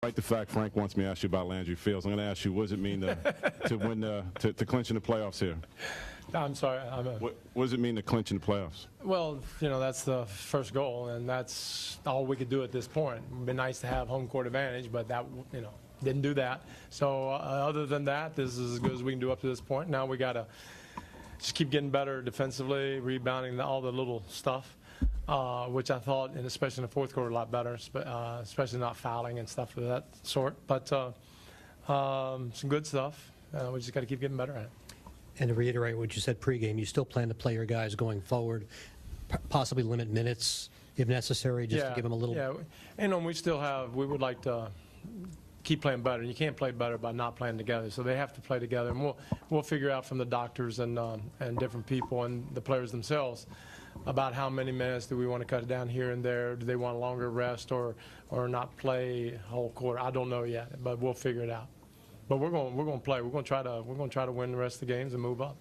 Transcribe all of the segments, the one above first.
Despite the fact Frank wants me to ask you about Landry Fields, I'm going to ask you, what does it mean to win to clinch in the playoffs here? I'm sorry. What does it mean to clinch in the playoffs? Well, you know, that's the first goal, and that's all we could do at this point. It'd be nice to have home court advantage, but that, you know, didn't do that. So other than that, this is as good as we can do up to this point. Now we got to just keep getting better defensively, rebounding, all the little stuff. Which I thought, and especially in the fourth quarter, a lot better, especially not fouling and stuff of that sort. But some good stuff. We just got to keep getting better at it. And to reiterate what you said pregame, you still plan to play your guys going forward, possibly limit minutes if necessary, just to give them a little. Yeah, and we still have. We would like to keep playing better. You can't play better by not playing together. So they have to play together, and we'll figure out from the doctors and different people and the players themselves about how many minutes do we want to cut it down here and there. Do they want a longer rest or not play whole quarter? I don't know yet, but we'll figure it out. But we're going to play. We're going to try to win the rest of the games and move up.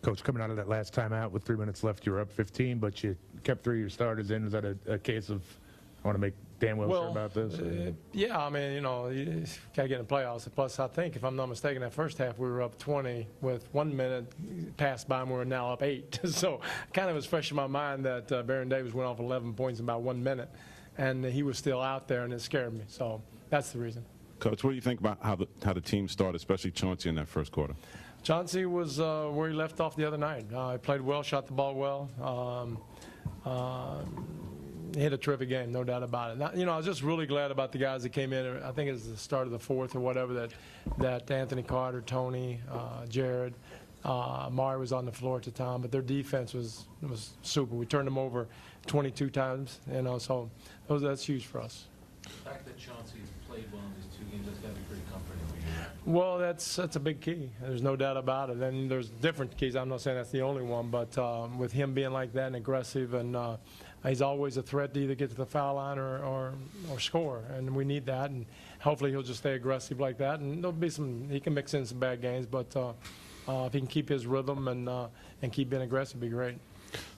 Coach, coming out of that last time out with 3 minutes left, you were up 15, but you kept 3 of your starters in. Is that a case of I want to make damn well sure about this? Yeah, I mean, you know, you got to get in the playoffs. Plus, I think, if I'm not mistaken, that first half we were up 20 with 1 minute passed by and we're now up 8. So kind of was fresh in my mind that Baron Davis went off 11 points in about 1 minute, and he was still out there, and it scared me. So that's the reason. Coach, what do you think about how the team started, especially Chauncey in that first quarter? Chauncey was where he left off the other night. He played well, shot the ball well. He had a terrific game, no doubt about it. Now, you know, I was just really glad about the guys that came in. I think it was the start of the fourth or whatever that Anthony Carter, Tony, Jared, Mari was on the floor at the time, but their defense was super. We turned them over 22 times, you know, so that's huge for us. The fact that Chauncey's played well in these 2 games, that's got to be pretty comforting for you. Well, that's a big key. There's no doubt about it. And there's different keys. I'm not saying that's the only one, but with him being like that and aggressive, and he's always a threat to either get to the foul line or score, and we need that. And hopefully he'll just stay aggressive like that. And there'll be he can mix in some bad games, but if he can keep his rhythm and keep being aggressive, it'd be great.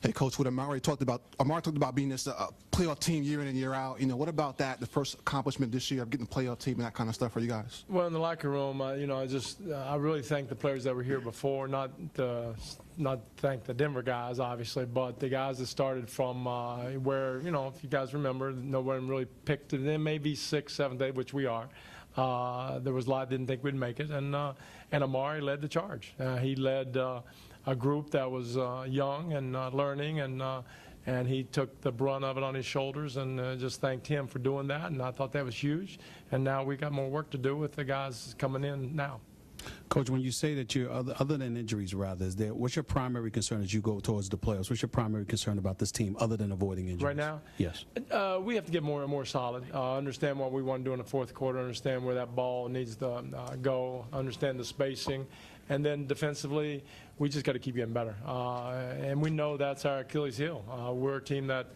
Hey, Coach, what Amari talked about being this playoff team year in and year out. You know, what about that? The first accomplishment this year of getting the playoff team and that kind of stuff for you guys. Well, in the locker room, you know, I really thank the players that were here before. Not thank the Denver guys, obviously, but the guys that started from where, you know, if you guys remember, no one really picked it. Then maybe 6th, 7th, 8th, which we are. There was a lot didn't think we'd make it, and Amari led the charge. He led a group that was young and learning, and he took the brunt of it on his shoulders, and just thanked him for doing that, and I thought that was huge. And now we got more work to do with the guys coming in now. Coach, when you say that you're other than injuries, rather, what's your primary concern as you go towards the playoffs? What's your primary concern about this team other than avoiding injuries? Right now? Yes. We have to get more and more solid. Understand what we want to do in the fourth quarter, understand where that ball needs to go, understand the spacing. And then defensively, we just got to keep getting better. And we know that's our Achilles heel. We're a team that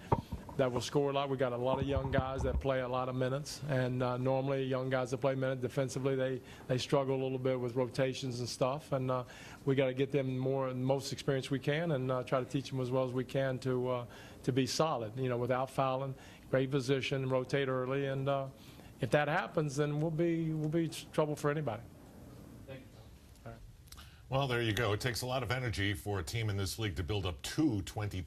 will score a lot. We got a lot of young guys that play a lot of minutes, and normally young guys that play minutes defensively, they struggle a little bit with rotations and stuff, and we got to get them most experience we can, and try to teach them as well as we can to be solid, you know, without fouling, great position, rotate early, and if that happens, then we'll be trouble for anybody. Well, there you go. It takes a lot of energy for a team in this league to build up 2 20